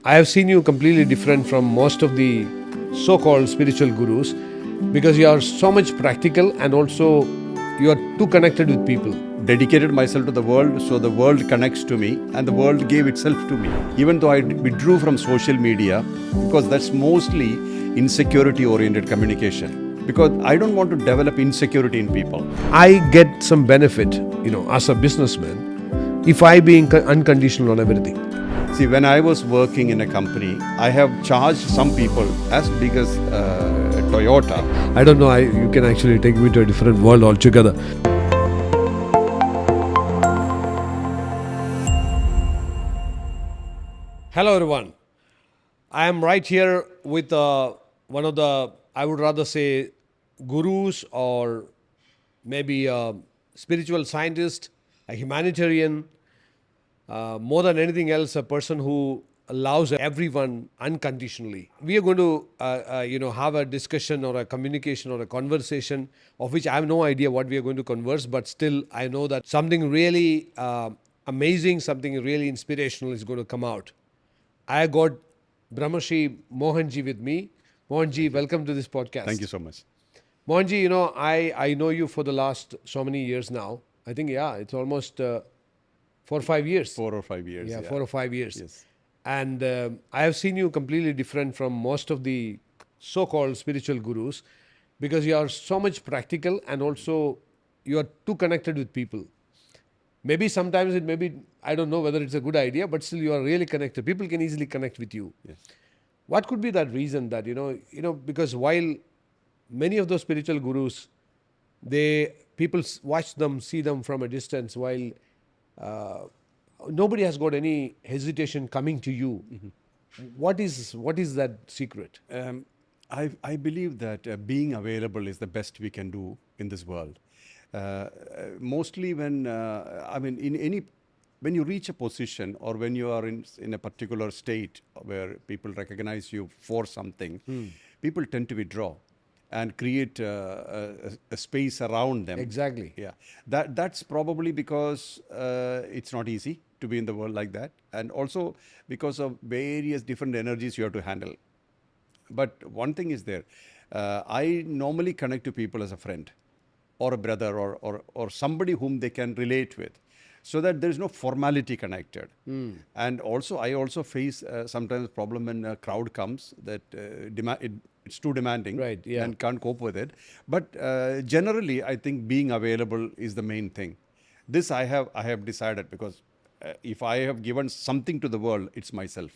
I have seen you completely different from most of the so-called spiritual gurus because you are so much practical and also you are too connected with people. Dedicated myself to the world so the world connects to me and the world gave itself to me. Even though I withdrew from social media because that's mostly insecurity oriented communication, because I don't want to develop insecurity in people. I get some benefit, as a businessman if I being unconditional on everything. See, when I was working in a company, I have charged some people as big as Toyota. I don't know, you can actually take me to a different world altogether. Hello everyone. I am right here with one of the, I would rather say, gurus or maybe a spiritual scientist, a humanitarian, more than anything else, a person who allows everyone unconditionally. We are going to, have a discussion or a communication or a conversation of which I have no idea what we are going to converse, but still I know that something really amazing, something really inspirational is going to come out. I got Brahmarishi Mohanji with me. Mohanji, welcome to this podcast. Thank you so much. Mohanji, I know you for the last so many years now. I think, it's almost 4 or 5 years. 4 or 5 years. Yeah, 4 or 5 years. Yes. And I have seen you completely different from most of the so-called spiritual gurus because you are so much practical and also you are too connected with people. Maybe sometimes it may be, I don't know whether it's a good idea, but still you are really connected. People can easily connect with you. Yes. What could be that reason that, because while many of those spiritual gurus, people watch them, see them from a distance, while nobody has got any hesitation coming to you. Mm-hmm. What is that secret? I believe that being available is the best we can do in this world. Mostly when when you reach a position or when you are in a particular state where people recognize you for something, people tend to withdraw and create a space around them. Exactly. Yeah, that's probably because it's not easy to be in the world like that, and also because of various different energies you have to handle. But one thing is there, I normally connect to people as a friend or a brother or somebody whom they can relate with, so that there is no formality connected. And also, I also face sometimes problem when a crowd comes that it's too demanding, Right, yeah. and can't cope with it. But generally, I think being available is the main thing. This I have decided because if I have given something to the world, it's myself.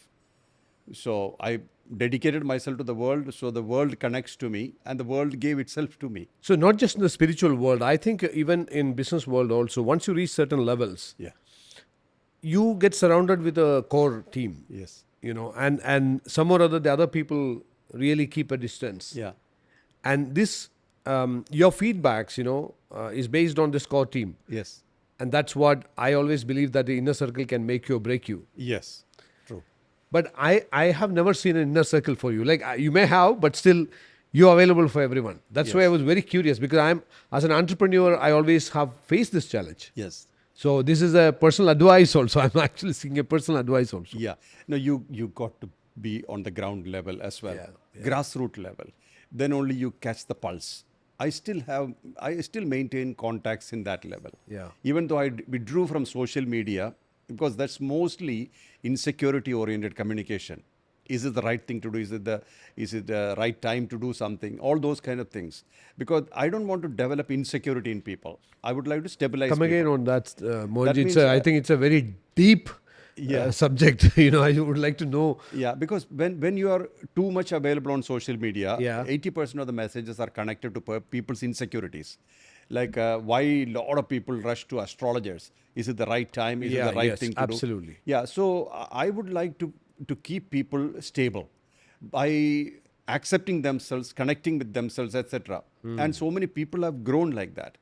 So I dedicated myself to the world so the world connects to me and the world gave itself to me. So not just in the spiritual world, I think even in business world also, once you reach certain levels, Yeah. you get surrounded with a core team. Yes. And some or other, the other people really keep a distance. Yeah. And this, your feedbacks, is based on this core team. Yes. And that's what I always believe, that the inner circle can make you or break you. Yes. True. But I have never seen an inner circle for you. Like you may have, but still you're available for everyone. That's why I was very curious, because as an entrepreneur, I always have faced this challenge. Yes. So this is a personal advice also. I'm actually seeking a personal advice also. Yeah. No, you got to be on the ground level as well, grassroots level. Then only you catch the pulse. I still maintain contacts in that level. Yeah. Even though I withdrew from social media because that's mostly insecurity oriented communication. Is it the right thing to do? Is it the right time to do something? All those kind of things. Because I don't want to develop insecurity in people. I would like to stabilize Come people. again on that, Mohanji. means, I think it's a very deep subject. I would like to know. Yeah, because when you are too much available on social media, Yeah. 80% of the messages are connected to people's insecurities. Like why a lot of people rush to astrologers. Is it the right time? Is it the right thing to absolutely. do? Yeah, so I would like to keep people stable by accepting themselves, connecting with themselves, etc. And so many people have grown like that.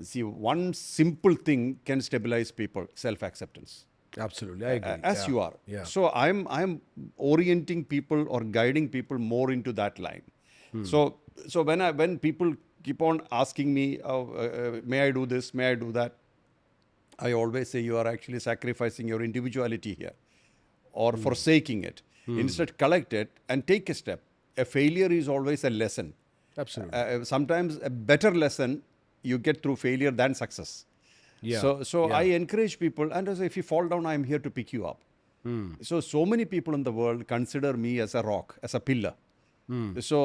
See, one simple thing can stabilize people: self-acceptance. Absolutely, I agree. As you are. Yeah. So I'm orienting people or guiding people more into that line. So when people keep on asking me, may I do this, may I do that, I always say you are actually sacrificing your individuality here. or forsaking it. Instead, collect it and take a step. A failure is always a lesson. Absolutely. Sometimes a better lesson you get through failure than success. Yeah. So Yeah. I encourage people, and as if you fall down, I'm here to pick you up. So many people in the world consider me as a rock, as a pillar. So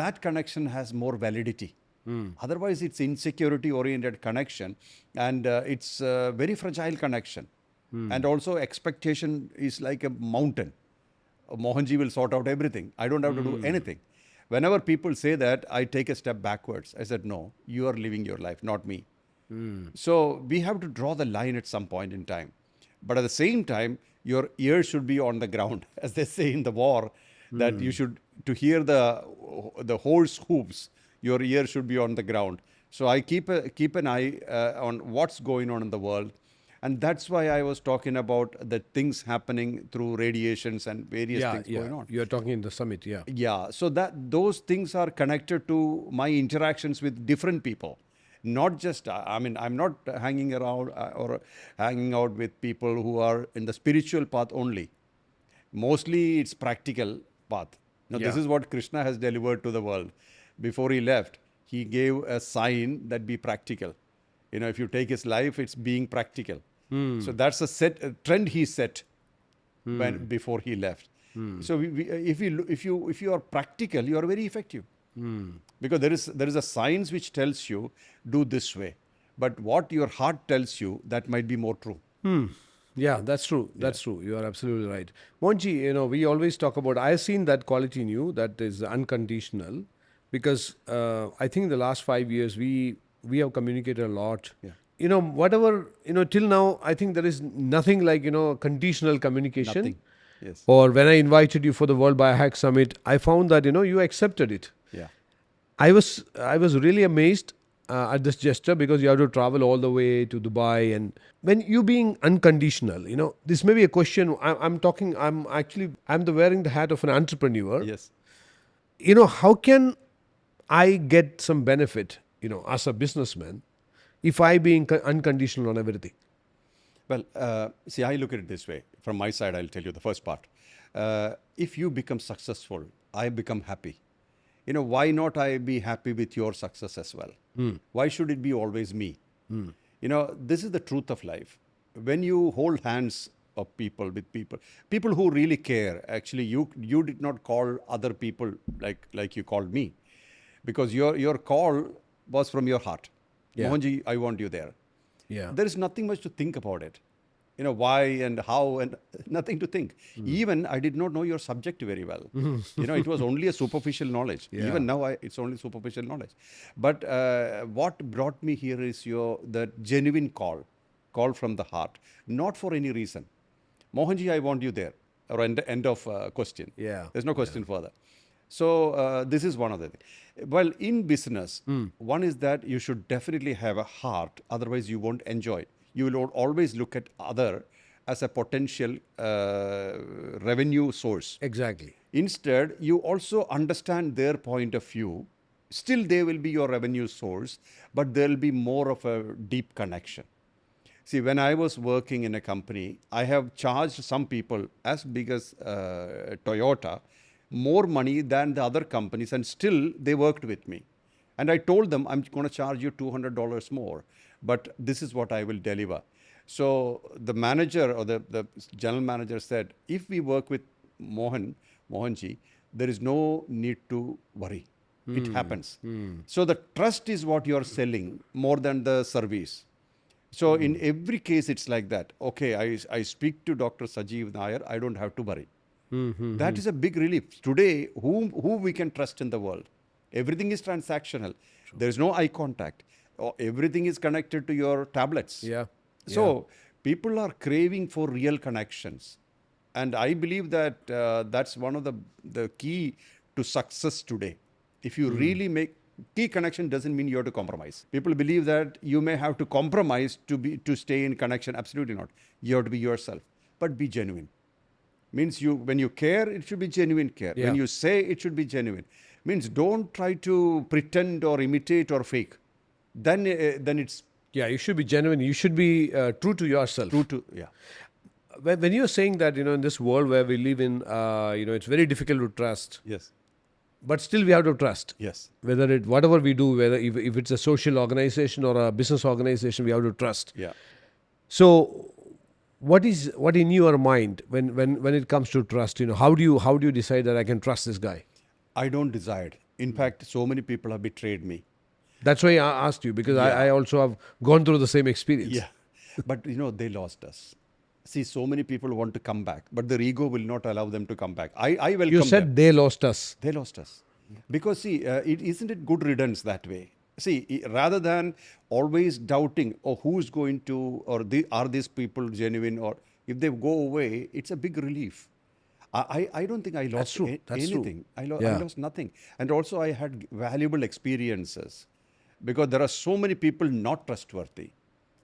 that connection has more validity. Otherwise, it's insecurity-oriented connection, and it's a very fragile connection. And also, expectation is like a mountain. Mohanji will sort out everything. I don't have to do anything. Whenever people say that, I take a step backwards. I said, no, you are living your life, not me. So we have to draw the line at some point in time. But at the same time, your ears should be on the ground, as they say in the war, that you should, to hear the horse hooves, your ear should be on the ground. So I keep an eye on what's going on in the world. And that's why I was talking about the things happening through radiations and various Yeah. things Yeah. going on. You're talking in the summit. Yeah. Yeah, so that those things are connected to my interactions with different people. Not just, I mean, I'm not hanging around or hanging out with people who are in the spiritual path only. Mostly it's practical path. Now, this Yeah. is what Krishna has delivered to the world. Before he left, he gave a sign that be practical. You know, if you take his life, it's being practical. So that's a trend he set before he left. So if you are practical, you are very effective. Because there is a science which tells you do this way, but what your heart tells you, that might be more true. Yeah, that's true. That's true. You are absolutely right. Monji, we always talk about, I've seen that quality in you, that is unconditional, because I think the last 5 years we have communicated a lot. Yeah. Whatever, till now, I think there is nothing like, conditional communication. Nothing. Yes. Or when I invited you for the World Biohack Summit, I found that, you accepted it. Yeah. I was really amazed at this gesture, because you have to travel all the way to Dubai, and when you being unconditional, this may be a question. I'm wearing the hat of an entrepreneur. Yes. How can I get some benefit, as a businessman, if I being unconditional on everything? Well, see, I look at it this way. From my side, I'll tell you the first part. If you become successful, I become happy. Why not I be happy with your success as well? Why should it be always me? This is the truth of life. When you hold hands of people with people who really care, actually, you did not call other people like you called me, because your call was from your heart. Yeah. Mohanji, I want you there. Yeah. There is nothing much to think about it. Why and how, and nothing to think. Even I did not know your subject very well. It was only a superficial knowledge. Yeah. Even now, it's only superficial knowledge. But what brought me here is the genuine call from the heart, not for any reason. Mohanji, I want you there. Or end of question. Yeah. There's no question further. So this is one of the things. Well, in business, one is that you should definitely have a heart. Otherwise, you won't enjoy. You will always look at other as a potential revenue source. Exactly. Instead, you also understand their point of view. Still, they will be your revenue source, but there will be more of a deep connection. See, when I was working in a company, I have charged some people as big as Toyota more money than the other companies, and still they worked with me. And I told them, I'm going to charge you $200 more, but this is what I will deliver. So the manager or the general manager said, if we work with Mohanji, there is no need to worry. It happens. So the trust is what you're selling more than the service. So in every case, it's like that. Okay, I speak to Dr. Sajeev Nair, I don't have to worry. That is a big relief. Today, who we can trust in the world? Everything is transactional. There is no eye contact. Everything is connected to your tablets. Yeah. So people are craving for real connections. And I believe that that's one of the key to success today. If you really make key connection, doesn't mean you have to compromise. People believe that you may have to compromise to stay in connection. Absolutely not. You have to be yourself, but be genuine. Means when you care, it should be genuine care. Yeah. When you say, it should be genuine. Means don't try to pretend or imitate or fake. Then it's Yeah, you should be genuine. You should be true to yourself. true to, yeah. when you're saying that, in this world where we live in, it's very difficult to trust, Yes. but still we have to trust. Yes. Whether whatever we do, whether if it's a social organization or a business organization, we have to trust. Yeah. So, what in your mind when it comes to trust? How do you decide that I can trust this guy? I don't decide. In fact, so many people have betrayed me. That's why I asked you, because Yeah. I also have gone through the same experience. Yeah. But they lost us. See, so many people want to come back, but their ego will not allow them to come back. I You welcome them. said they lost us. They lost us. Because see, isn't it good riddance that way? See, rather than always doubting, oh, who's going to, or are these people genuine, or if they go away, it's a big relief. I don't think I lost True. That's true. anything. I Yeah. lost nothing. And also, I had valuable experiences because there are so many people not trustworthy.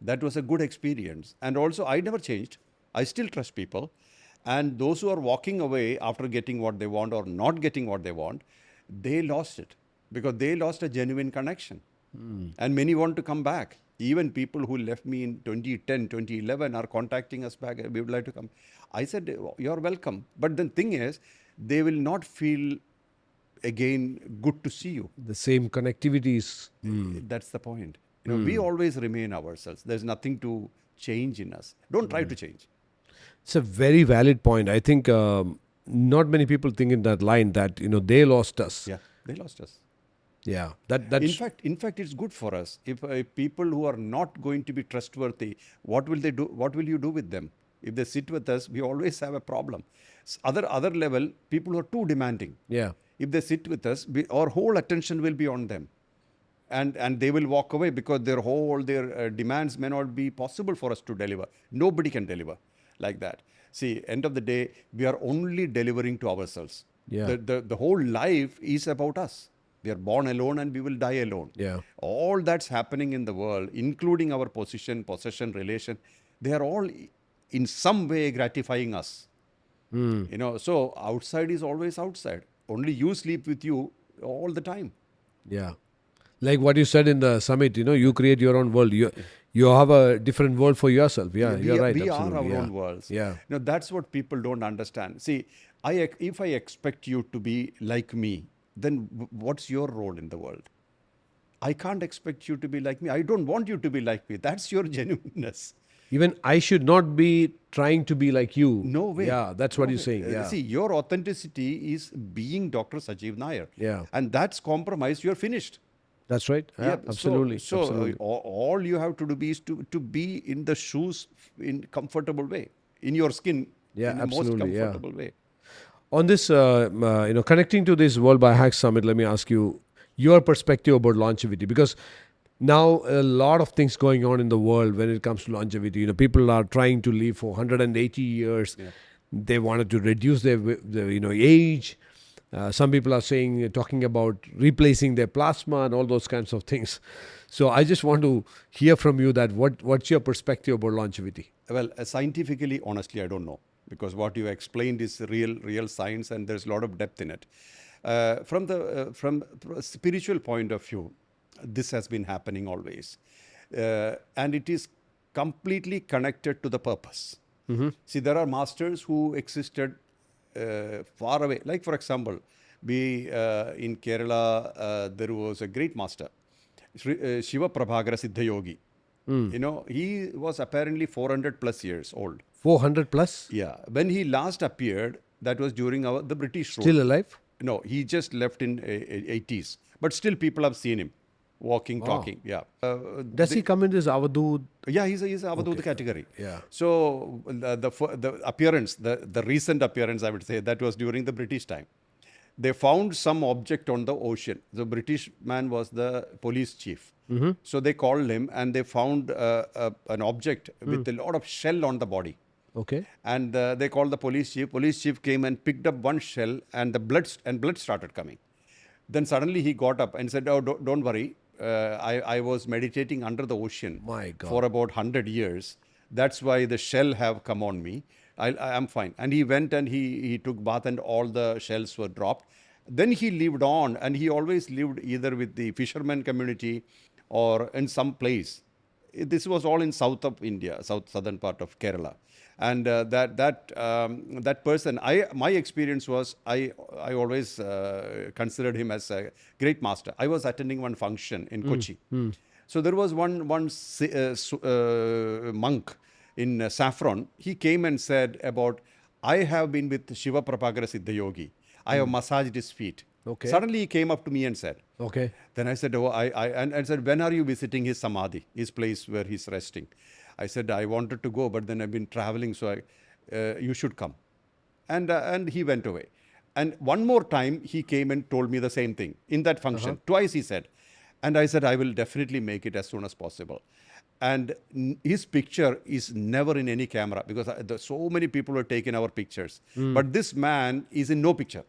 That was a good experience. And also, I never changed. I still trust people. And those who are walking away after getting what they want or not getting what they want, they lost it because they lost a genuine connection. And many want to come back. Even people who left me in 2010, 2011 are contacting us back. We would like to come. I said, you're welcome. But the thing is, they will not feel again good to see you. The same connectivities. That's the point. We always remain ourselves. There's nothing to change in us. Don't try to change. It's a very valid point. I think not many people think in that line that they lost us. Yeah, they lost us. Yeah, that's In fact, it's good for us. If people who are not going to be trustworthy, what will they do? What will you do with them? If they sit with us, we always have a problem. Other level, people who are too demanding. yeah. If they sit with us, our whole attention will be on them, and they will walk away because their demands may not be possible for us to deliver. Nobody can deliver like that. See, end of the day, we are only delivering to ourselves. Yeah. The whole life is about us. We are born alone and we will die alone. Yeah. All that's happening in the world, including our position, possession, relation, they are all in some way gratifying us. So outside is always outside. Only you sleep with you all the time. Yeah. Like what you said in the summit, you create your own world. You have a different world for yourself. Yeah, we, you're right. we are Absolutely. our Yeah. own worlds. Yeah. That's what people don't understand. See, if I expect you to be like me, then what's your role in the world? I can't expect you to be like me. I don't want you to be like me. That's your genuineness. Even I should not be trying to be like you. No way. Yeah, that's what No you're way. saying. Yeah. See, your authenticity is being Dr. Sajeev Nair. Yeah. And that's compromised. You're finished. That's right. Yeah, absolutely. So Absolutely. all you have to do is to be in the shoes in comfortable way, in your skin, Yeah, in the most absolutely, yeah. comfortable way. On this, connecting to this World Biohack Summit, let me ask you your perspective about longevity, because now a lot of things going on in the world when it comes to longevity. People are trying to live for 180 years. Yeah. They wanted to reduce their age. Some people are talking about replacing their plasma and all those kinds of things. So I just want to hear from you that what's your perspective about longevity? Well, scientifically, honestly, I don't know, because what you explained is real science, and there's a lot of depth in it. From a spiritual point of view, this has been happening always, and it is completely connected to the purpose. See, there are masters who existed far away. Like, for example, in Kerala, there was a great master, Shiva Prabhakara Siddha Yogi. He was apparently 400 plus years old. 400 plus? Yeah. When he last appeared, that was during the British rule. Still alive? No, he just left in 80s. But still people have seen him walking, talking. Yeah. Does he come in this Avadut? Yeah, he's a Avadut category. Yeah. So the appearance, the recent appearance, I would say, that was during the British time. They found some object on the ocean. The British man was the police chief. So they called him and they found an object with a lot of shell on the body. Okay. And they called the police chief. Police chief came and picked up one shell, and blood started coming. Then suddenly he got up and said, "Oh, don't worry. I was meditating under the ocean My God. for about 100 years. That's why the shell have come on me. I am fine." And he went and he took bath, and all the shells were dropped. Then he lived on, and he always lived either with the fisherman community or in some place. This was all in south of India, southern part of Kerala. And that person, my experience was I always considered him as a great master. I was attending one function in Kochi. So there was one monk in Saffron. He came and said about, I have been with Shiva Prabhakara Siddha Yogi. I have massaged his feet. Okay. Suddenly he came up to me and said, Okay. then I said, and I said, when are you visiting his samadhi, his place where he's resting? I said, I wanted to go, but then I've been traveling, so you should come. And he went away. And one more time, he came and told me the same thing in that function. Twice he said. And I said, I will definitely make it as soon as possible. And his picture is never in any camera because so many people have taken our pictures. But this man is in no picture.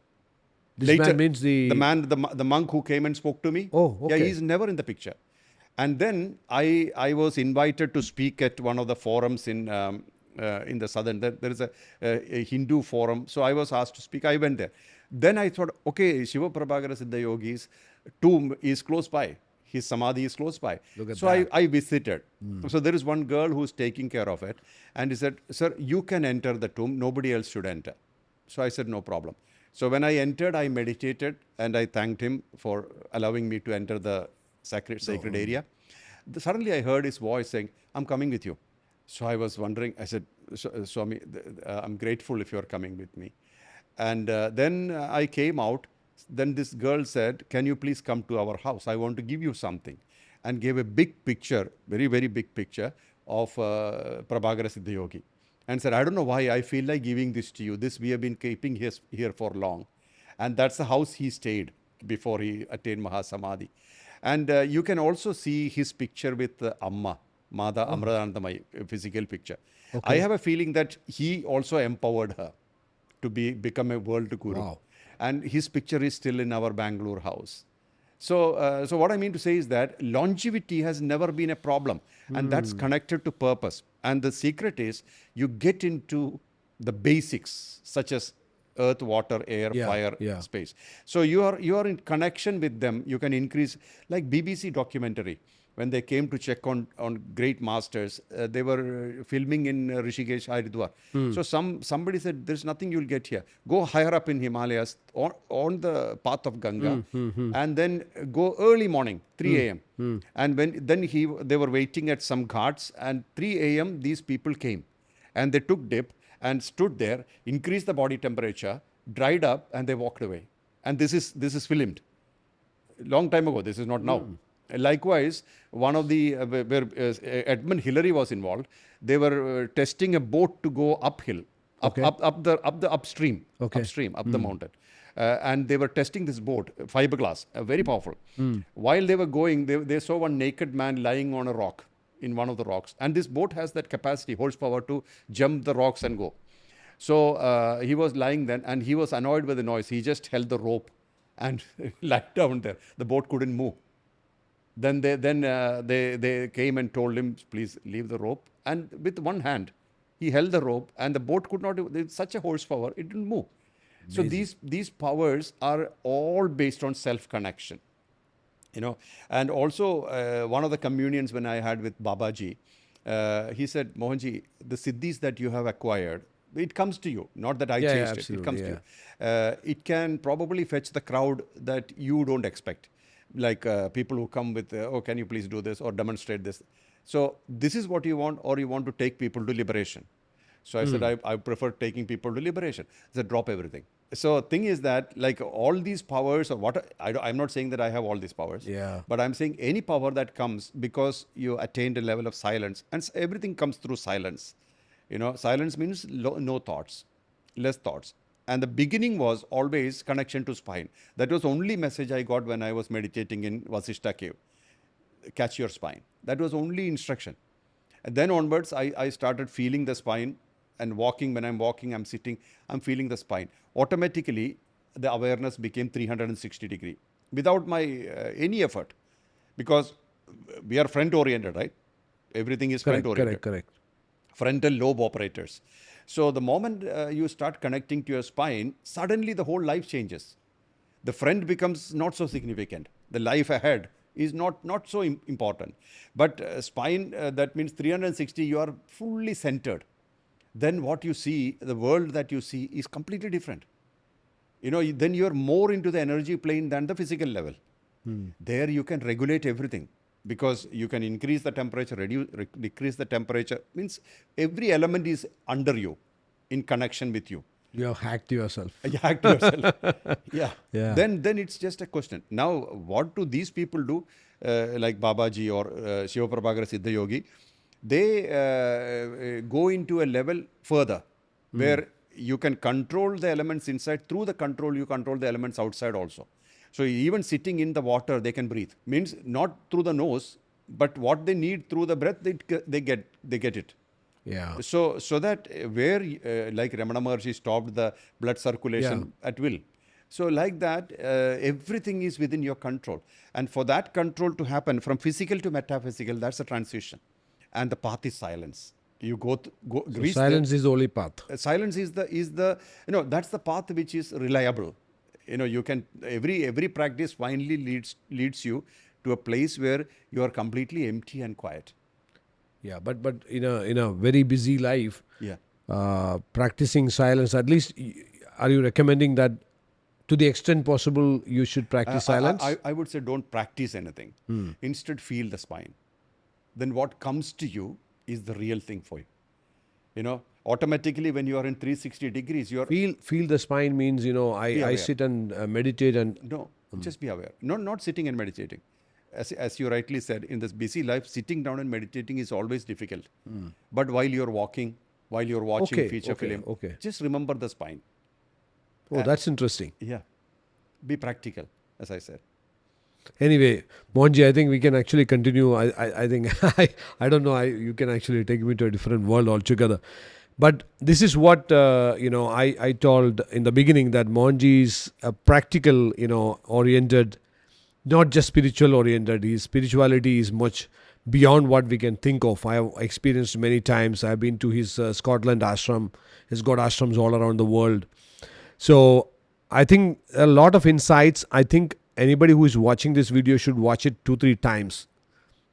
This man means the monk who came and spoke to me. Oh, okay. Yeah, he's never in the picture. And then I was invited to speak at one of the forums in the southern. There is a Hindu forum, so I was asked to speak. I went there. Then I thought, okay, Shiva Prabhakara Siddha Yogi's tomb is close by. His samadhi is close by. So I visited. So there is one girl who's taking care of it, and he said, "Sir, you can enter the tomb. Nobody else should enter." So I said, "No problem." So when I entered, I meditated and I thanked him for allowing me to enter the sacred area. Suddenly I heard his voice saying, "I'm coming with you." So I was wondering, I said, "Swami, I'm grateful if you're coming with me." And then I came out. Then this girl said, "Can you please come to our house? I want to give you something." And gave a big picture, very, very big picture of Prabhakara Siddha Yogi. And said, "I don't know why I feel like giving this to you. This we have been keeping here for long." And that's the house he stayed before he attained Mahasamadhi. And you can also see his picture with Amma, Mada Amradanandamai, physical picture. I have a feeling that he also empowered her to become a world guru. Wow. And his picture is still in our Bangalore house. So what I mean to say is that longevity has never been a problem, and that's connected to purpose. And the secret is you get into the basics, such as earth, water, air, fire, space. So you are in connection with them. You can increase, like BBC documentary. When they came to check on great masters, they were filming in Rishikesh, Haridwar. So somebody said, "There's nothing you'll get here. Go higher up in Himalayas on the path of Ganga, and then go early morning, 3 a.m. And they were waiting at some ghats, and 3 a.m. these people came, and they took dip and stood there, increased the body temperature, dried up, and they walked away. And this is filmed long time ago. This is not now. Likewise, one of the where Edmund Hillary was involved, they were testing a boat to go uphill, up the upstream, up the mountain, and they were testing this boat, fiberglass, very powerful. While they were going, they saw one naked man lying on a rock in one of the rocks, and this boat has that capacity, horsepower to jump the rocks and go. So he was lying then, and he was annoyed with the noise. He just held the rope and lied down there. The boat couldn't move. Then they came and told him, "Please leave the rope." And with one hand, he held the rope, and the boat could not. It's such a horsepower, it didn't move. Amazing. So these powers are all based on self-connection, And also one of the communions when I had with Babaji, he said, "Mohanji, the siddhis that you have acquired, it comes to you. Not that I chased it. It comes to you. It can probably fetch the crowd that you don't expect." Like people who come with, "Oh, can you please do this or demonstrate this?" So this is what you want, or you want to take people to liberation. So I said, I prefer taking people to liberation. I said, drop everything. So thing is that like all these powers, or what I'm not saying that I have all these powers, but I'm saying any power that comes because you attained a level of silence, and everything comes through silence. Silence means no thoughts, less thoughts. And the beginning was always connection to spine. That was the only message I got when I was meditating in Vasishta cave. Catch your spine. That was only instruction. And then onwards, I started feeling the spine and walking. When I'm walking, I'm sitting, I'm feeling the spine. Automatically, the awareness became 360 degree without my any effort, because we are front-oriented, right? Everything is front-oriented. Correct. Frontal lobe operators. So the moment you start connecting to your spine, suddenly the whole life changes. The front becomes not so significant. The life ahead is not so important. But spine, that means 360, you are fully centered. then what you see, the world that you see is completely different. Then you're more into the energy plane than the physical level. There you can regulate everything because you can increase the temperature, decrease the temperature. Means every element is under you, in connection with you. You have hacked yourself. You hack yourself. Yeah. Yeah. Then it's just a question. Now, what do these people do? Like Babaji or Shiva Prabhakara Siddha Yogi, they go into a level further where you can control the elements inside. Through the control, you control the elements outside also. So even sitting in the water, they can breathe. Means not through the nose, but what they need through the breath, they get it. Yeah. So that where like Ramana Maharshi stopped the blood circulation at will. So like that, everything is within your control. And for that control to happen from physical to metaphysical, that's a transition. And the path is silence. You reach Silence is the only path. silence is the that's the path which is reliable. You can every practice finally leads you to a place where you are completely empty and quiet. Yeah, but in a very busy life, Yeah. Practicing silence, at least, are you recommending that to the extent possible you should practice silence? I would say don't practice anything. Instead, feel the spine. Then what comes to you is the real thing for you. Automatically when you are in 360 degrees, you are Feel the spine means, I aware. sit and meditate and no, just be aware. Not sitting and meditating. As you rightly said, in this busy life, sitting down and meditating is always difficult. But while you're walking, while you're watching feature film, just remember the spine. Oh, that's interesting. Yeah. Be practical, as I said. Anyway, Mohanji, I think we can actually continue. I think, I don't know, you can actually take me to a different world altogether. But this is what, I told in the beginning, that Mohanji is a practical, oriented, not just spiritual oriented. His spirituality is much beyond what we can think of. I have experienced many times. I've been to his Scotland ashram. He's got ashrams all around the world. So I think a lot of insights. I think anybody who is watching this video should watch it 2-3 times,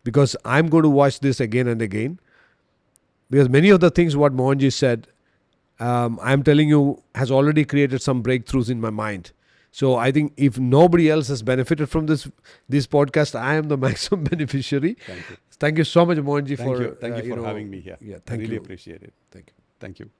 because I'm going to watch this again and again, because many of the things what Mohanji said, I'm telling you, has already created some breakthroughs in my mind. So I think if nobody else has benefited from this podcast, I am the maximum beneficiary. Thank you. Thank you so much, Mohanji, Thank you for having me here. Yeah, I thank really you. appreciate it. Thank you. Thank you.